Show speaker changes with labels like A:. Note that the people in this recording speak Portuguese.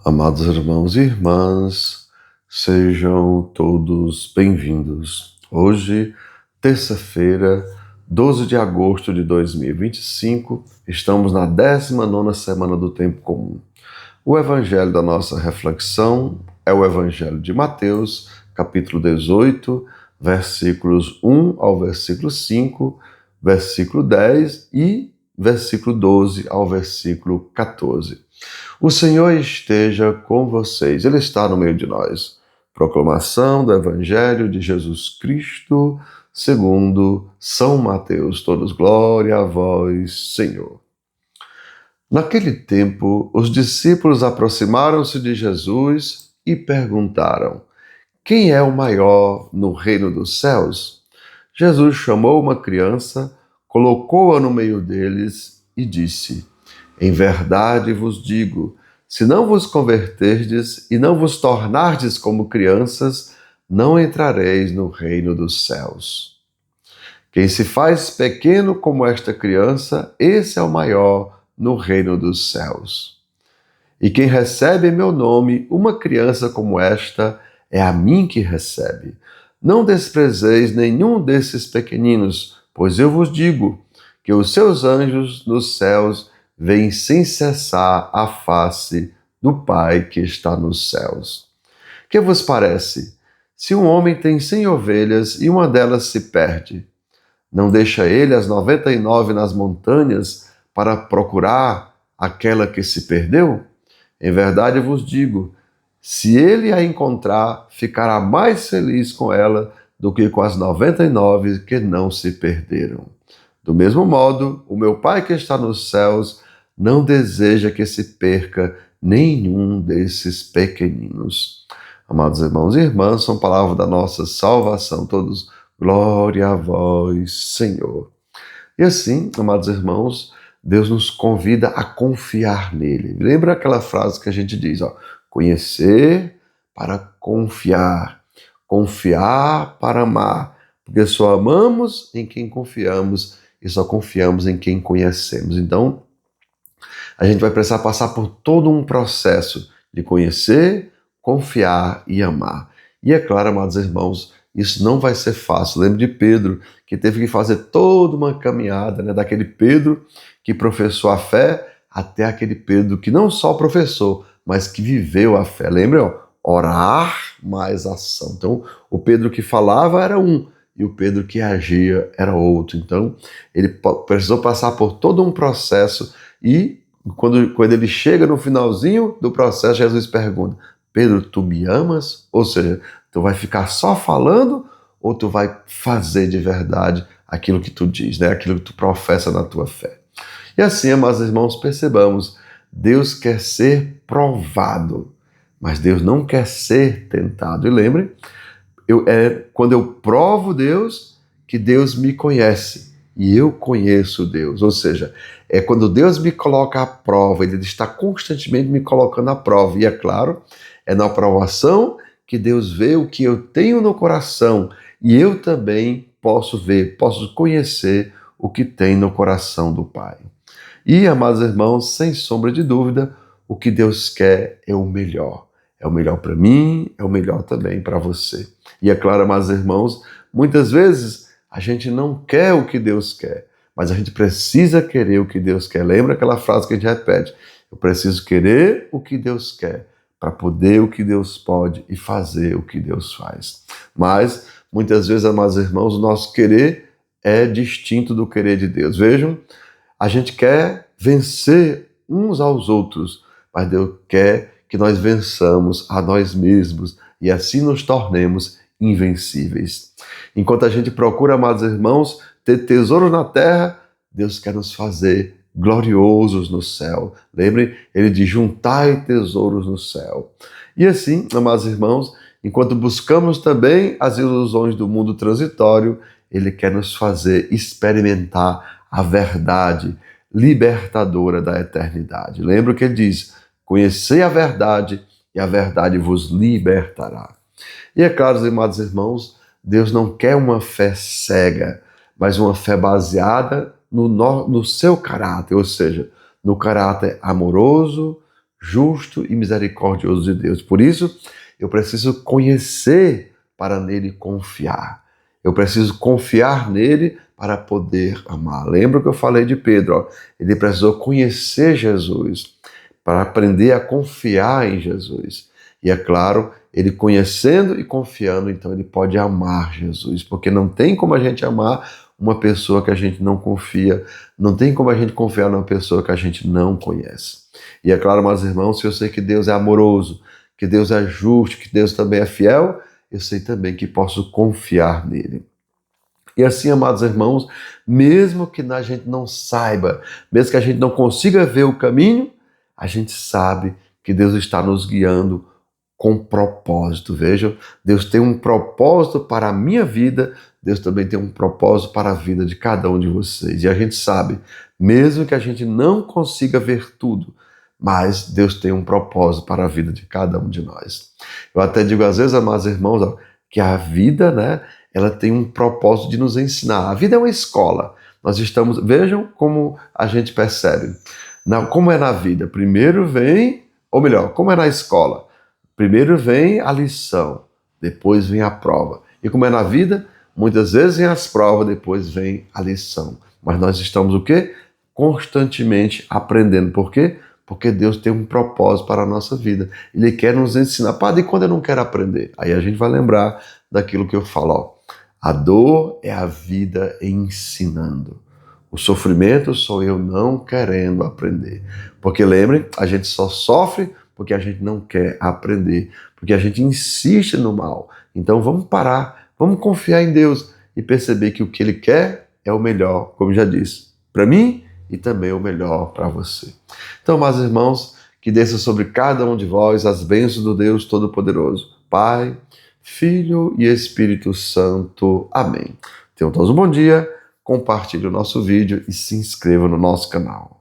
A: Amados irmãos e irmãs, sejam todos bem-vindos. Hoje, terça-feira, 12 de agosto de 2025, estamos na 19ª semana do Tempo Comum. O evangelho da nossa reflexão é o evangelho de Mateus, capítulo 18, versículos 1 ao versículo 5, versículo 10 e versículo 12 ao versículo 14. O Senhor esteja com vocês, Ele está no meio de nós. Proclamação do Evangelho de Jesus Cristo, segundo São Mateus. Todos glória a vós, Senhor. Naquele tempo, os discípulos aproximaram-se de Jesus e perguntaram: quem é o maior no reino dos céus? Jesus chamou uma criança, colocou-a no meio deles e disse: em verdade vos digo, se não vos converterdes e não vos tornardes como crianças, não entrareis no reino dos céus. Quem se faz pequeno como esta criança, esse é o maior no reino dos céus. E quem recebe em meu nome uma criança como esta, é a mim que recebe. Não desprezeis nenhum desses pequeninos, pois eu vos digo que os seus anjos nos céus veem sem cessar a face do Pai que está nos céus. Que vos parece? Se um homem tem 100 ovelhas e uma delas se perde, não deixa ele as 99 nas montanhas para procurar aquela que se perdeu? Em verdade vos digo, se ele a encontrar, ficará mais feliz com ela do que com as 99 que não se perderam. Do mesmo modo, o meu Pai que está nos céus não deseja que se perca nenhum desses pequeninos. Amados irmãos e irmãs, são palavras da nossa salvação. Todos, glória a vós, Senhor. E assim, amados irmãos, Deus nos convida a confiar nele. Lembra aquela frase que a gente diz, conhecer para confiar, confiar para amar, porque só amamos em quem confiamos e só confiamos em quem conhecemos. Então, a gente vai precisar passar por todo um processo de conhecer, confiar e amar. E é claro, amados irmãos, isso não vai ser fácil. Lembro de Pedro, que teve que fazer toda uma caminhada, daquele Pedro que professou a fé até aquele Pedro que não só professou, mas que viveu a fé. Lembra? Orar mais ação. Então, o Pedro que falava era um, e o Pedro que agia era outro. Então, ele precisou passar por todo um processo e quando ele chega no finalzinho do processo, Jesus pergunta: Pedro, tu me amas? Ou seja, tu vai ficar só falando ou tu vai fazer de verdade aquilo que tu diz, aquilo que tu professa na tua fé? E assim, amados irmãos, percebamos, Deus quer ser provado, mas Deus não quer ser tentado. E lembre, quando eu provo Deus, que Deus me conhece. E eu conheço Deus, ou seja, é quando Deus me coloca à prova, Ele está constantemente me colocando à prova. E é claro, é na aprovação que Deus vê o que eu tenho no coração e eu também posso ver, posso conhecer o que tem no coração do Pai. E, amados irmãos, sem sombra de dúvida, o que Deus quer é o melhor. É o melhor para mim, é o melhor também para você. E é claro, amados irmãos, muitas vezes a gente não quer o que Deus quer, mas a gente precisa querer o que Deus quer. Lembra aquela frase que a gente repete? Eu preciso querer o que Deus quer, para poder o que Deus pode e fazer o que Deus faz. Mas, muitas vezes, amados irmãos, o nosso querer é distinto do querer de Deus. Vejam, a gente quer vencer uns aos outros, mas Deus quer que nós vençamos a nós mesmos e assim nos tornemos invencíveis. Enquanto a gente procura, amados irmãos, ter tesouro na terra, Deus quer nos fazer gloriosos no céu. Lembrem, Ele diz: juntai tesouros no céu. E assim, amados irmãos, enquanto buscamos também as ilusões do mundo transitório, Ele quer nos fazer experimentar a verdade libertadora da eternidade. Lembra que Ele diz: conhecei a verdade e a verdade vos libertará. E é claro, amados irmãos, Deus não quer uma fé cega, mas uma fé baseada no seu caráter, ou seja, no caráter amoroso, justo e misericordioso de Deus. Por isso, eu preciso conhecer para nele confiar. Eu preciso confiar nele para poder amar. Lembra que eu falei de Pedro? Ó? Ele precisou conhecer Jesus para aprender a confiar em Jesus. E é claro, ele conhecendo e confiando, então ele pode amar Jesus, porque não tem como a gente amar uma pessoa que a gente não confia, não tem como a gente confiar numa pessoa que a gente não conhece. E é claro, meus irmãos, se eu sei que Deus é amoroso, que Deus é justo, que Deus também é fiel, eu sei também que posso confiar nele. E assim, amados irmãos, mesmo que a gente não saiba, mesmo que a gente não consiga ver o caminho, a gente sabe que Deus está nos guiando com propósito. Vejam, Deus tem um propósito para a minha vida, Deus também tem um propósito para a vida de cada um de vocês. E a gente sabe, mesmo que a gente não consiga ver tudo, mas Deus tem um propósito para a vida de cada um de nós. Eu até digo às vezes, amados irmãos, ó, que a vida, né, ela tem um propósito de nos ensinar. A vida é uma escola. Nós estamos, vejam como a gente percebe. Como é na vida? Primeiro vem, ou melhor, como é na escola? Primeiro vem a lição, depois vem a prova. E como é na vida? Muitas vezes vem as provas, depois vem a lição. Mas nós estamos o quê? Constantemente aprendendo. Por quê? Porque Deus tem um propósito para a nossa vida. Ele quer nos ensinar. Padre, e quando eu não quero aprender? Aí a gente vai lembrar daquilo que eu falo. Ó. A dor é a vida ensinando. O sofrimento sou eu não querendo aprender. Porque lembrem, a gente só sofre porque a gente não quer aprender, porque a gente insiste no mal. Então vamos parar, vamos confiar em Deus e perceber que o que Ele quer é o melhor, como já disse, para mim e também o melhor para você. Então, meus irmãos, que desça sobre cada um de vós as bênçãos do Deus Todo-Poderoso, Pai, Filho e Espírito Santo. Amém. Tenham todos um bom dia, compartilhe o nosso vídeo e se inscreva no nosso canal.